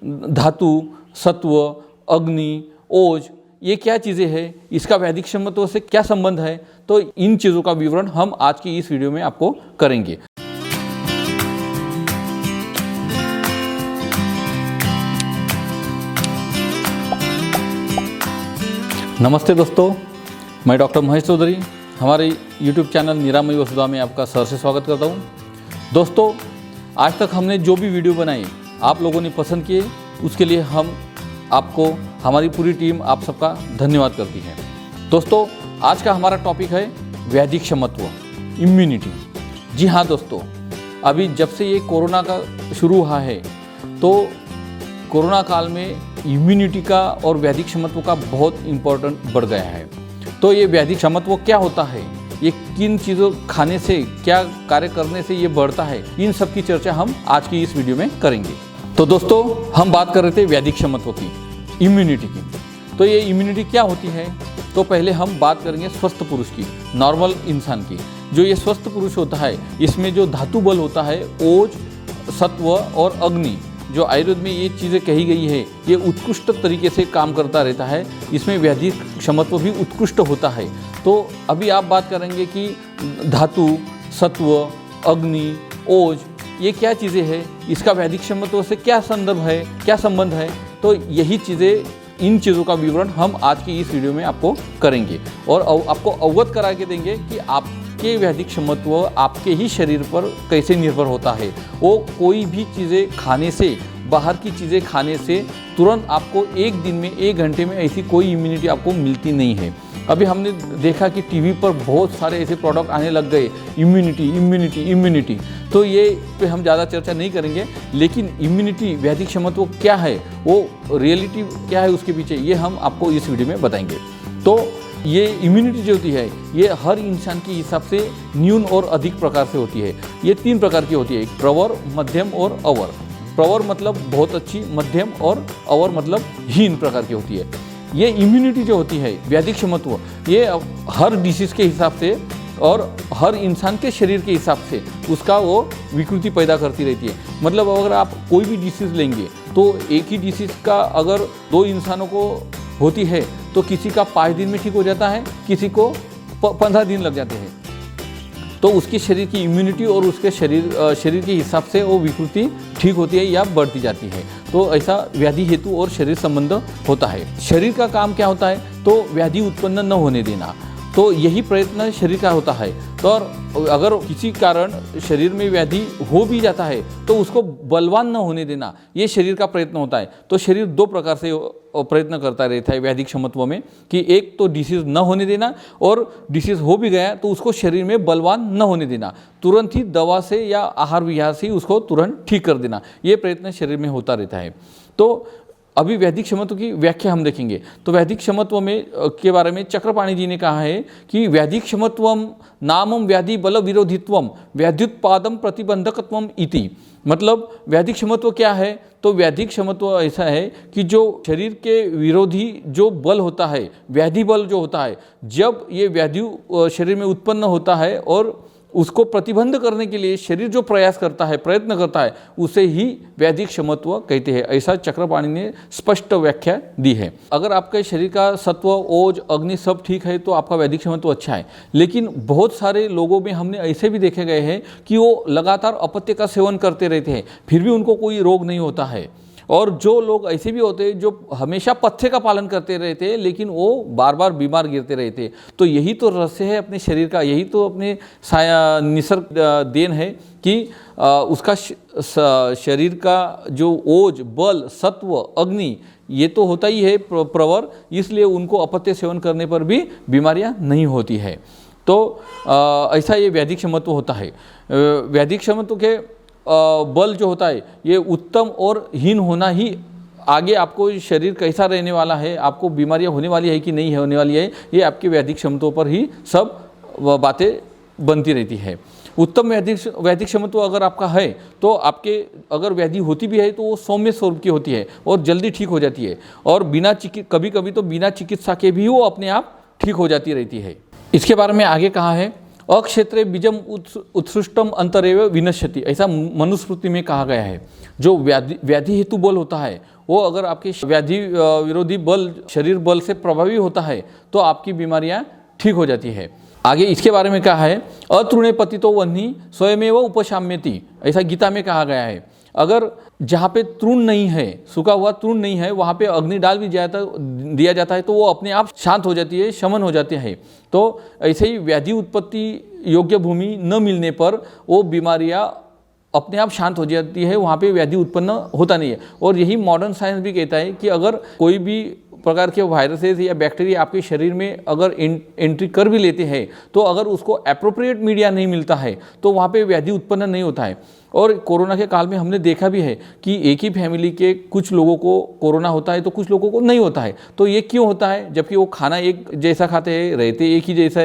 धातु, सत्व, अग्नि, ओज, ये क्या चीज़ें हैं, इसका वैदिक क्षमत्व से क्या संबंध है, तो इन चीज़ों का विवरण हम आज की इस वीडियो में आपको करेंगे। नमस्ते दोस्तों, मैं डॉक्टर महेश चौधरी हमारे YouTube चैनल निरामयी वसुधा में आपका सर से स्वागत करता हूँ। दोस्तों, आज तक हमने जो भी वीडियो बनाई आप लोगों ने पसंद किए, उसके लिए हम आपको, हमारी पूरी टीम आप सबका धन्यवाद करती है। दोस्तों, आज का हमारा टॉपिक है वैदिक क्षमत्व, इम्यूनिटी। जी हाँ दोस्तों, अभी जब से ये कोरोना का शुरू हुआ है तो कोरोना काल में इम्यूनिटी का और वैदिक क्षमत्व का बहुत इम्पोर्टेंट बढ़ गया है। तो ये वैदिक क्षमत्व क्या होता है, ये किन चीज़ों खाने से, क्या कार्य करने से ये बढ़ता है, इन सब की चर्चा हम आज की इस वीडियो में करेंगे। तो दोस्तों, हम बात कर रहे थे वैदिक क्षमत्व की, इम्यूनिटी की। तो ये इम्यूनिटी क्या होती है, तो पहले हम बात करेंगे स्वस्थ पुरुष की, नॉर्मल इंसान की। जो ये स्वस्थ पुरुष होता है, इसमें जो धातु बल होता है, ओज, सत्व और अग्नि, जो आयुर्वेद में ये चीज़ें कही गई है, ये उत्कृष्ट तरीके से काम करता रहता है। इसमें वैदिक क्षमत्व भी उत्कृष्ट होता है। तो अभी आप बात करेंगे कि धातु, सत्व, अग्नि, ओज, ये क्या चीज़ें हैं, इसका वैदिक क्षमत्व से क्या संदर्भ है, क्या संबंध है, तो यही चीज़ें, इन चीज़ों का विवरण हम आज की इस वीडियो में आपको करेंगे और आपको अवगत करा के देंगे कि आपके वैदिक क्षमत्व आपके ही शरीर पर कैसे निर्भर होता है। वो कोई भी चीज़ें खाने से, बाहर की चीज़ें खाने से तुरंत आपको एक दिन में, एक घंटे में ऐसी कोई इम्यूनिटी आपको मिलती नहीं है। अभी हमने देखा कि टीवी पर बहुत सारे ऐसे प्रोडक्ट आने लग गए, इम्यूनिटी इम्यूनिटी इम्यूनिटी। तो ये पे हम ज़्यादा चर्चा नहीं करेंगे, लेकिन इम्यूनिटी, वैदिक क्षमत्व क्या है, वो रियलिटी क्या है उसके पीछे, ये हम आपको इस वीडियो में बताएंगे। तो ये इम्यूनिटी जो होती है, ये हर इंसान के हिसाब से न्यून और अधिक प्रकार से होती है। ये 3 प्रकार की होती है, प्रवर, मध्यम और अवर। प्रवर मतलब बहुत अच्छी, मध्यम और अवर मतलब हीन प्रकार की होती है। ये इम्यूनिटी जो होती है, वैदिक क्षमत्व, ये हर डिसीज़ के हिसाब से और हर इंसान के शरीर के हिसाब से उसका वो विकृति पैदा करती रहती है। मतलब अगर आप कोई भी डिसीज़ लेंगे तो एक ही डिसीज़ का अगर 2 इंसानों को होती है तो किसी का 5 दिन में ठीक हो जाता है, किसी को 15 दिन लग जाते हैं। तो उसके शरीर की इम्यूनिटी और उसके शरीर के हिसाब से वो विकृति ठीक होती है या बढ़ती जाती है। तो ऐसा व्याधि हेतु और शरीर संबंध होता है। शरीर का काम क्या होता है, तो व्याधि उत्पन्न न होने देना। तो यही प्रयत्न शरीर का होता है। तो अगर किसी कारण शरीर में व्याधि हो भी जाता है तो उसको बलवान न होने देना, ये शरीर का प्रयत्न होता है। तो शरीर 2 प्रकार से प्रयत्न करता रहता है वैदिक क्षमत्व में, कि एक तो डिसीज़ न होने देना, और डिसीज़ हो भी गया तो उसको शरीर में बलवान न होने देना, तुरंत ही दवा से या आहार विहार से ही उसको तुरंत ठीक कर देना। ये प्रयत्न शरीर में होता रहता है। तो अभी वैदिक क्षमत्व की व्याख्या हम देखेंगे। तो वैदिक क्षमत्व में के बारे में चक्रपाणि जी ने कहा है कि वैदिक क्षमत्वम नामम व्याधि बल विरोधित्वम व्याध्युत्पादम प्रतिबंधकत्वम इति। मतलब वैदिक क्षमत्व क्या है, तो वैदिक क्षमत्व ऐसा है कि जो शरीर के विरोधी जो बल होता है, व्याधि बल जो होता है, जब ये व्याधि शरीर में उत्पन्न होता है और उसको प्रतिबंध करने के लिए शरीर जो प्रयास करता है, प्रयत्न करता है, उसे ही वैदिक क्षमत्व कहते हैं। ऐसा चक्रपाणि ने स्पष्ट व्याख्या दी है। अगर आपके शरीर का सत्व, ओज, अग्नि सब ठीक है तो आपका वैदिक क्षमत्व अच्छा है। लेकिन बहुत सारे लोगों में हमने ऐसे भी देखे गए हैं कि वो लगातार अपत्य का सेवन करते रहते हैं, फिर भी उनको कोई रोग नहीं होता है। और जो लोग ऐसे भी होते हैं जो हमेशा पथ्य का पालन करते रहते हैं, लेकिन वो बार बार बीमार गिरते रहते हैं। तो यही तो रहस्य है अपने शरीर का, यही तो अपने निसर्ग देन है कि उसका शरीर का जो ओज, बल, सत्व, अग्नि, ये तो होता ही है प्रवर, इसलिए उनको अपत्य सेवन करने पर भी बीमारियां नहीं होती है। तो ऐसा ये वैदिक क्षमत्व होता है। वैदिक क्षमत्व के बल जो होता है, ये उत्तम और हीन होना ही, आगे आपको शरीर कैसा रहने वाला है, आपको बीमारियां होने वाली है कि नहीं होने वाली है, ये आपके वैदिक क्षमताओं पर ही सब बातें बनती रहती है। उत्तम वैदिक क्षमत्व अगर आपका है तो आपके अगर व्याधि होती भी है तो वो सौम्य स्वरूप की होती है और जल्दी ठीक हो जाती है, और कभी कभी तो बिना चिकित्सा के भी वो अपने आप ठीक हो जाती रहती है। इसके बारे में आगे कहा है, अक्षेत्रे बीजम उत्सृष्टम अंतरेव विनश्यति, ऐसा मनुस्मृति में कहा गया है। जो व्याधि हेतु बल होता है वो अगर आपके व्याधि विरोधी बल शरीर बल से प्रभावी होता है तो आपकी बीमारियां ठीक हो जाती है। आगे इसके बारे में कहा है अतृणे पतितो वह्नि स्वयमेव उपशाम्यति, ऐसा गीता में कहा गया है। अगर जहाँ पे तृण नहीं है, सूखा हुआ तृण नहीं है, वहाँ पे अग्नि डाल भी दिया जाता है तो वो अपने आप शांत हो जाती है, शमन हो जाती है। तो ऐसे ही व्याधि उत्पत्ति योग्य भूमि न मिलने पर वो बीमारियाँ अपने आप शांत हो जाती है, वहाँ पे व्याधि उत्पन्न होता नहीं है। और यही मॉडर्न साइंस भी कहता है कि अगर कोई भी प्रकार के वायरसेस या बैक्टीरिया आपके शरीर में अगर एंट्री कर भी लेते हैं तो अगर उसको एप्रोप्रिएट मीडिया नहीं मिलता है तो वहाँ पे व्याधि उत्पन्न नहीं होता है। और कोरोना के काल में हमने देखा भी है कि एक ही फैमिली के कुछ लोगों को कोरोना होता है तो कुछ लोगों को नहीं होता है। तो ये क्यों होता है? जबकि वो खाना एक जैसा खाते हैं, रहते एक ही जैसा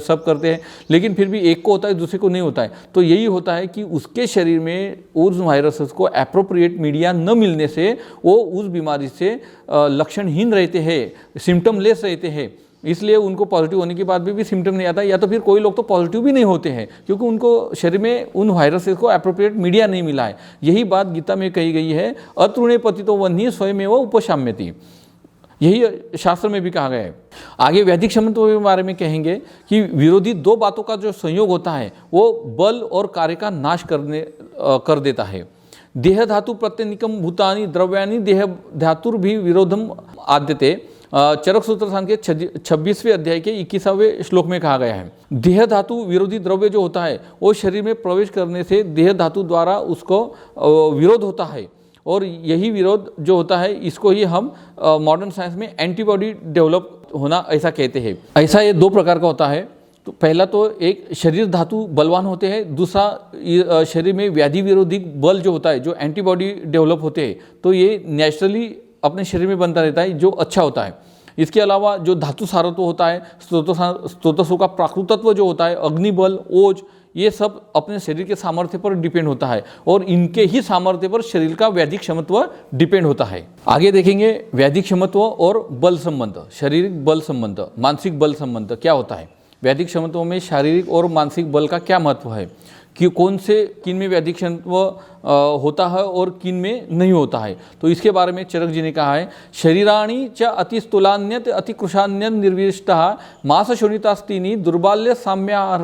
सब करते हैं, लेकिन फिर भी एक को होता है दूसरे को नहीं होता है। तो यही होता है कि उसके शरीर में उस वायरसेस को एप्रोप्रिएट मीडिया न मिलने से वो उस बीमारी से लक्षणहीन रहते हैं, सिम्टम लेस रहते हैं, इसलिए उनको पॉजिटिव होने के बाद भी सिम्टम नहीं आता। या तो फिर कोई लोग तो पॉजिटिव भी नहीं होते हैं क्योंकि उनको शरीर में उन वायरसेस को एप्रोप्रिएट मीडिया नहीं मिला है। यही बात गीता में कही गई है अतृणे पतितो वह्नि स्वयमेव उपशाम्यति, यही शास्त्र में भी कहा गया है। आगे वैदिक क्षमत्व के बारे में कहेंगे कि विरोधी दो बातों का जो संयोग होता है वो बल और कार्य का नाश कर देता है। देह धातु प्रत्यनिकम भूतानि द्रव्यानि देह धातुर भी विरोधम आद्यते, चरक सूत्र सांख्य के 26वें अध्याय के 21वें श्लोक में कहा गया है। देह धातु विरोधी द्रव्य जो होता है वो शरीर में प्रवेश करने से देह धातु द्वारा उसको विरोध होता है, और यही विरोध जो होता है इसको ही हम मॉडर्न साइंस में एंटीबॉडी डेवलप होना ऐसा कहते हैं। ऐसा ये दो प्रकार का होता है। तो पहला तो एक शरीर धातु बलवान होते हैं, दूसरा शरीर में व्याधि विरोधी बल जो होता है, जो एंटीबॉडी डेवलप होते हैं, तो ये नेचुरली अपने शरीर में बनता रहता है जो अच्छा होता है। इसके अलावा जो धातु सारत्व होता है, स्रोतसों का प्राकृतत्व जो होता है, अग्निबल, ओज, ये सब अपने शरीर के सामर्थ्य पर डिपेंड होता है और इनके ही सामर्थ्य पर शरीर का वैदिक क्षमत्व डिपेंड होता है। आगे देखेंगे वैदिक क्षमत्व और बल संबंध, शारीरिक बल संबंध, मानसिक बल संबंध क्या होता है। वैदिक क्षमत्व में शारीरिक और मानसिक बल का क्या महत्व है कि कौन से किन में वैदिक क्षमत्व होता है और किन में नहीं होता है। तो इसके बारे में चरक जी ने कहा है शरीराणि च अतिस्थूलान्यत अतिकृशान्यत निर्विष्टा मास शोणितास्तीनि दुर्बाल्य साम्याहार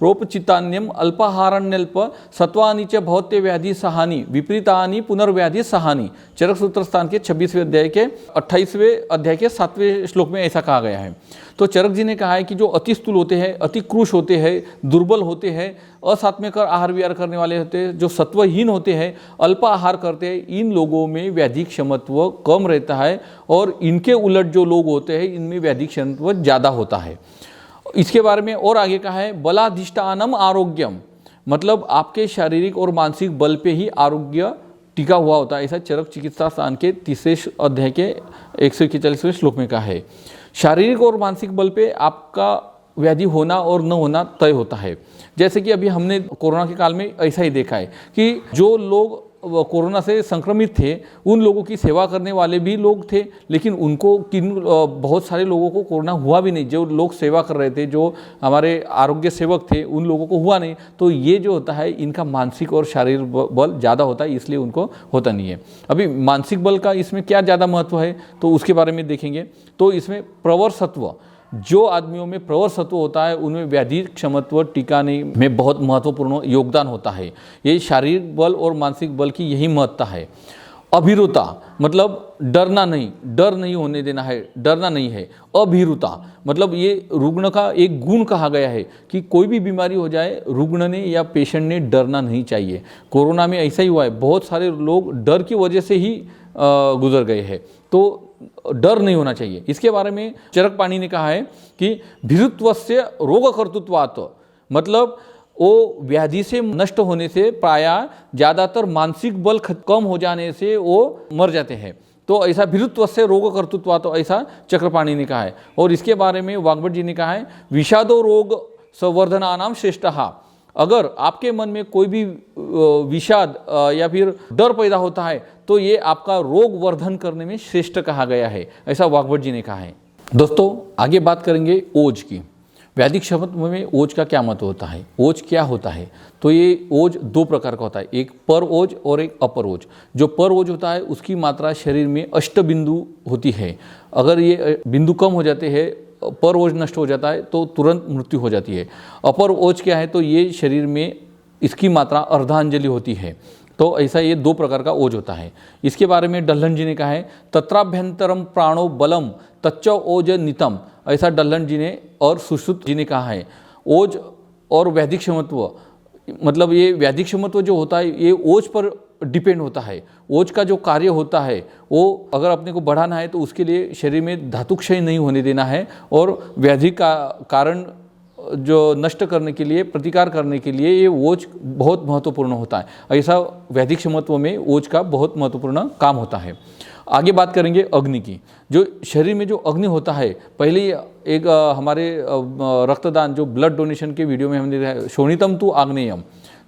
रोपचितान्यम अल्पाहारण्यल्प सत्वानि च भवत्य व्याधि सहानि विपरीतानि पुनर्व्याधि सहानि। चरक सूत्र स्थान के 26वें अध्याय के 28वें अध्याय के 7वें श्लोक में ऐसा कहा गया है। तो चरक जी ने कहा है कि जो अति स्थूल होते हैं, अति क्रूश होते हैं, दुर्बल होते हैं, असात्म्यकर आहार विहार करने वाले होते हैं, जो सत्वहीन होते हैं, अल्प आहार करते हैं, इन लोगों में वैदिक क्षमत्व कम रहता है और इनके उलट जो लोग होते हैं इनमें वैदिक क्षमत्व ज़्यादा होता है। इसके बारे में और आगे कहा है बलाधिष्ठानम आरोग्यम, मतलब आपके शारीरिक और मानसिक बल पे ही आरोग्य टिका हुआ होता है। ऐसा चरक चिकित्सा स्थान के 3 अध्याय के 141वें श्लोक में कहा है। शारीरिक और मानसिक बल पे आपका व्याधि होना और न होना तय होता है। जैसे कि अभी हमने कोरोना के काल में ऐसा ही देखा है कि जो लोग कोरोना से संक्रमित थे उन लोगों की सेवा करने वाले भी लोग थे, लेकिन उनको बहुत सारे लोगों को कोरोना हुआ भी नहीं। जो लोग सेवा कर रहे थे, जो हमारे आरोग्य सेवक थे, उन लोगों को हुआ नहीं। तो ये जो होता है इनका मानसिक और शारीरिक बल ज़्यादा होता है, इसलिए उनको होता नहीं है। अभी मानसिक बल का इसमें क्या ज़्यादा महत्व है तो उसके बारे में देखेंगे। तो इसमें प्रवर सत्व, जो आदमियों में प्रवर सत्व होता है उनमें व्याधि क्षमत्व टिकाने में बहुत महत्वपूर्ण योगदान होता है। ये शारीरिक बल और मानसिक बल की यही महत्ता है। अभीरुता मतलब डरना नहीं, डर नहीं होने देना है, डरना नहीं है। अभीरुता मतलब ये रुग्ण का एक गुण कहा गया है कि कोई भी बीमारी हो जाए रुग्ण ने या पेशेंट ने डरना नहीं चाहिए। कोरोना में ऐसा ही हुआ है, बहुत सारे लोग डर की वजह से ही गुजर गए हैं। तो डर नहीं होना चाहिए। इसके बारे में चरक पाणी ने कहा है कि भीरुत्वस्य रोगकर्तृत्वात्, मतलब वो व्याधि से नष्ट होने से प्रायः ज़्यादातर मानसिक बल कम हो जाने से वो मर जाते हैं। तो ऐसा भीरुत्वस्य रोगकर्तृत्वात् ऐसा चक्रपाणी ने कहा है। और इसके बारे में वाग्भट जी ने कहा है विषादो रोग संवर्धनानाम श्रेष्ठः, अगर आपके मन में कोई भी विषाद या फिर डर पैदा होता है तो ये आपका रोग वर्धन करने में श्रेष्ठ कहा गया है, ऐसा वाग्भट जी ने कहा है। दोस्तों आगे बात करेंगे ओज की। वैदिक क्षमत्व में ओज का क्या महत्व होता है, ओज क्या होता है? तो ये ओज दो प्रकार का होता है, एक पर ओज और एक अपर ओज। जो पर ओज होता है उसकी मात्रा शरीर में 8 बिंदु होती है। अगर ये बिंदु कम हो जाते हैं, पर ओज नष्ट हो जाता है तो तुरंत मृत्यु हो जाती है। अपर ओज क्या है? तो ये शरीर में इसकी मात्रा अर्धांजलि होती है। तो ऐसा ये दो प्रकार का ओज होता है। इसके बारे में डल्हन जी ने कहा है, तत्राभ्यंतरम प्राणो बलम तच्च ओज नितम। ऐसा डल्हन जी ने और सुश्रुत जी ने कहा है। ओज और वैदिक क्षमत्व, मतलब ये वैदिक क्षमत्व जो होता है ये ओज पर डिपेंड होता है। ओज का जो कार्य होता है वो अगर अपने को बढ़ाना है तो उसके लिए शरीर में धातु क्षय नहीं होने देना है, और व्याधि का कारण जो नष्ट करने के लिए, प्रतिकार करने के लिए ये ओज बहुत महत्वपूर्ण होता है। ऐसा वैदिक क्षमत्व में ओज का बहुत महत्वपूर्ण काम होता है। आगे बात करेंगे अग्नि की। जो शरीर में जो अग्नि होता है, पहले एक हमारे रक्तदान जो ब्लड डोनेशन के वीडियो में हमने देखा, शोणितम तु आग्नेयम।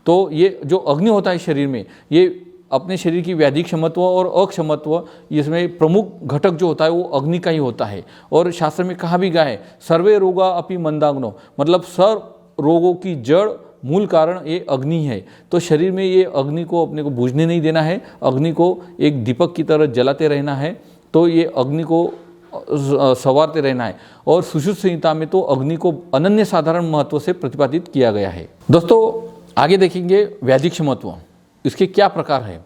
तो ये जो अग्नि होता है शरीर में, ये अपने शरीर की वैदिक क्षमत्व और अक्षमत्व, इसमें प्रमुख घटक जो होता है वो अग्नि का ही होता है। और शास्त्र में कहा भी गया है, सर्वे रोगा अपि मंदाग्नो, मतलब सर्व रोगों की जड़ मूल कारण ये अग्नि है। तो शरीर में ये अग्नि को अपने को बुझने नहीं देना है, अग्नि को एक दीपक की तरह जलाते रहना है। तो ये अग्नि को संवारते रहना है। और सुश्रुत संहिता में तो अग्नि को अनन्य साधारण महत्व से प्रतिपादित किया गया है। दोस्तों आगे देखेंगे वैदिक क्षमत्व, इसके क्या प्रकार है।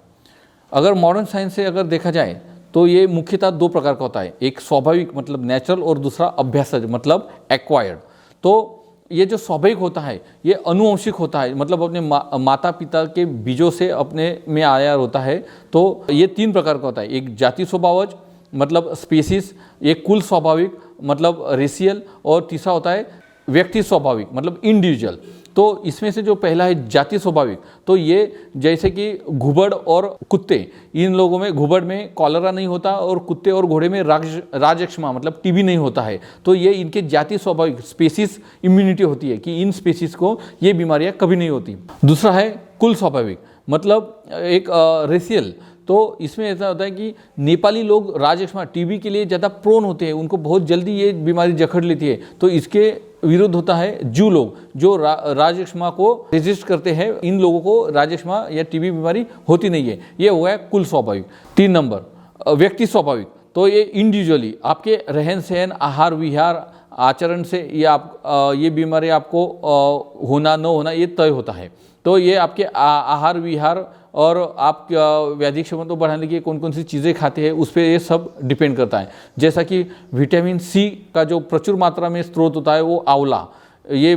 अगर मॉडर्न साइंस से अगर देखा जाए तो ये मुख्यतः दो प्रकार का होता है, एक स्वाभाविक मतलब नेचुरल, और दूसरा अभ्यासज मतलब एक्वायर्ड। तो ये जो स्वाभाविक होता है ये अनुवंशिक होता है, मतलब अपने माता पिता के बीजों से अपने में आया होता है। तो ये 3 प्रकार का होता है, एक जाति स्वभावज मतलब स्पीसीज, एक कुल स्वाभाविक मतलब रेशियल, और तीसरा होता है व्यक्ति स्वाभाविक मतलब इंडिविजुअल। तो इसमें से जो पहला है जाति स्वाभाविक, तो ये जैसे कि घुबड़ और कुत्ते, इन लोगों में घुबड़ में कॉलरा नहीं होता और कुत्ते और घोड़े में राजयक्ष्मा मतलब टीबी नहीं होता है। तो ये इनके जाति स्वाभाविक स्पेसीज इम्यूनिटी होती है कि इन स्पेसीज को ये बीमारियां कभी नहीं होती। दूसरा है कुल स्वाभाविक मतलब एक रेशियल। तो इसमें ऐसा होता है कि नेपाली लोग राजयक्ष्मा टीबी के लिए ज़्यादा प्रोन होते हैं, उनको बहुत जल्दी ये बीमारी जकड़ लेती है। तो इसके विरुद्ध होता है जू लोग जो राजयक्ष्मा को रेजिस्ट करते हैं, इन लोगों को राजयक्ष्मा या टीबी बीमारी होती नहीं है। ये हुआ है कुल स्वाभाविक। 3 नंबर व्यक्ति स्वाभाविक, तो ये इंडिविजुअली आपके रहन सहन, आहार विहार, आचरण से ये बीमारी आपको होना न होना ये तय होता है। तो ये आपके आहार विहार और आप वैदिक क्षमता बढ़ाने के कौन कौन सी चीज़ें खाते हैं उस पर ये सब डिपेंड करता है। जैसा कि विटामिन सी का जो प्रचुर मात्रा में स्रोत होता है वो आंवला, ये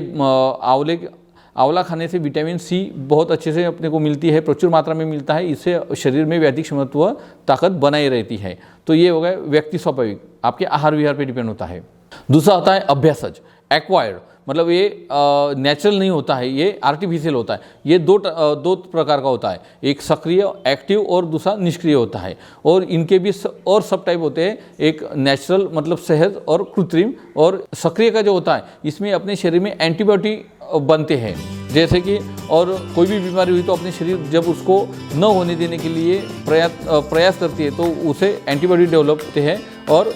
आंवला खाने से विटामिन सी बहुत अच्छे से अपने को मिलती है, प्रचुर मात्रा में मिलता है। इससे शरीर में वैदिक क्षमत्व ताकत बनाई रहती है। तो ये हो गया व्यक्ति स्वाभाविक, आपके आहार विहार पर डिपेंड होता है। दूसरा होता है अभ्यासज एक्वायर्ड, मतलब ये नेचुरल नहीं होता है, ये आर्टिफिशियल होता है। ये दो प्रकार का होता है, एक सक्रिय एक्टिव और दूसरा निष्क्रिय होता है। और इनके भी और सब टाइप होते हैं, एक नेचुरल मतलब सहज और कृत्रिम। और सक्रिय का जो होता है इसमें अपने शरीर में एंटीबायोटिक बनते हैं, जैसे कि और कोई भी बीमारी हुई तो अपने शरीर जब उसको न होने देने के लिए प्रयास करती है तो उसे एंटीबॉडी डेवलप होते हैं और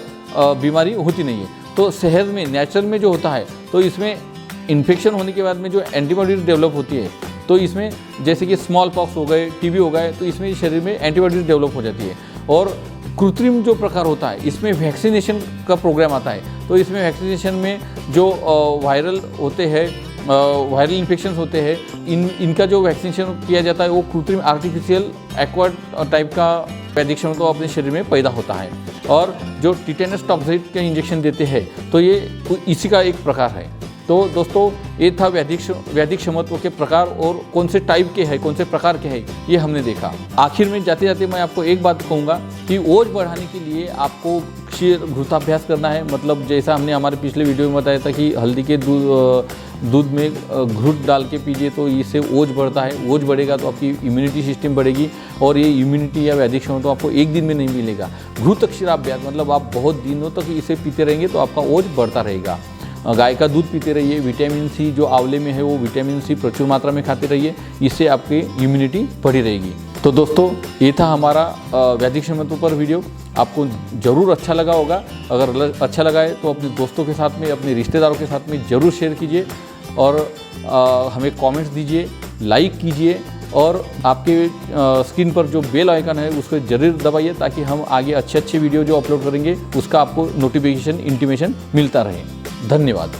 बीमारी होती नहीं है। तो सहज में नेचुरल में जो होता है तो इसमें इन्फेक्शन होने के बाद में जो एंटीबॉडी डेवलप होती है, तो इसमें जैसे कि स्मॉल पॉक्स हो गए, टीबी हो गए, तो इसमें शरीर में एंटीबॉडी डेवलप हो जाती है। और कृत्रिम जो प्रकार होता है इसमें वैक्सीनेशन का प्रोग्राम आता है। तो इसमें वैक्सीनेशन में जो वायरल होते हैं, वायरल इन्फेक्शन होते हैं, इनका जो वैक्सीनेशन किया जाता है वो कृत्रिम आर्टिफिशियल एक्वायर्ड टाइप का वैदिक क्षमता तो अपने शरीर में पैदा होता है। और जो टिटेनस टॉक्साइड के इंजेक्शन देते हैं तो ये इसी का एक प्रकार है। तो दोस्तों ये था वैदिक क्षमत्व के प्रकार और कौन से टाइप के हैं, कौन से प्रकार के हैं, ये हमने देखा। आखिर में जाते जाते मैं आपको एक बात कहूँगा कि ओज बढ़ाने के लिए आपको क्षीर घृताभ्यास करना है। मतलब जैसा हमने हमारे पिछले वीडियो में बताया था कि हल्दी के दूध में घृत डाल के पीजिए तो इससे ओज बढ़ता है। ओज बढ़ेगा तो आपकी इम्यूनिटी सिस्टम बढ़ेगी और ये इम्यूनिटी या वैदिक क्षमता तो आपको एक दिन में नहीं मिलेगा। घृत क्षीराभ्यास मतलब आप बहुत दिनों तक इसे पीते रहेंगे तो आपका ओज बढ़ता रहेगा। गाय का दूध पीते रहिए, विटामिन सी जो आंवले में है वो विटामिन सी प्रचुर मात्रा में खाते रहिए, इससे आपकी इम्यूनिटी बढ़ी रहेगी। तो दोस्तों ये था हमारा वैदिक संयंत्रों पर वीडियो। आपको ज़रूर अच्छा लगा होगा। अगर अच्छा लगा है तो अपने दोस्तों के साथ में, अपने रिश्तेदारों के साथ में ज़रूर शेयर कीजिए और हमें कमेंट्स दीजिए, लाइक कीजिए और आपके स्क्रीन पर जो बेल आइकन है उसको ज़रूर दबाइए ताकि हम आगे अच्छे वीडियो जो अपलोड करेंगे उसका आपको नोटिफिकेशन, इंटीमेशन मिलता रहे। धन्यवाद।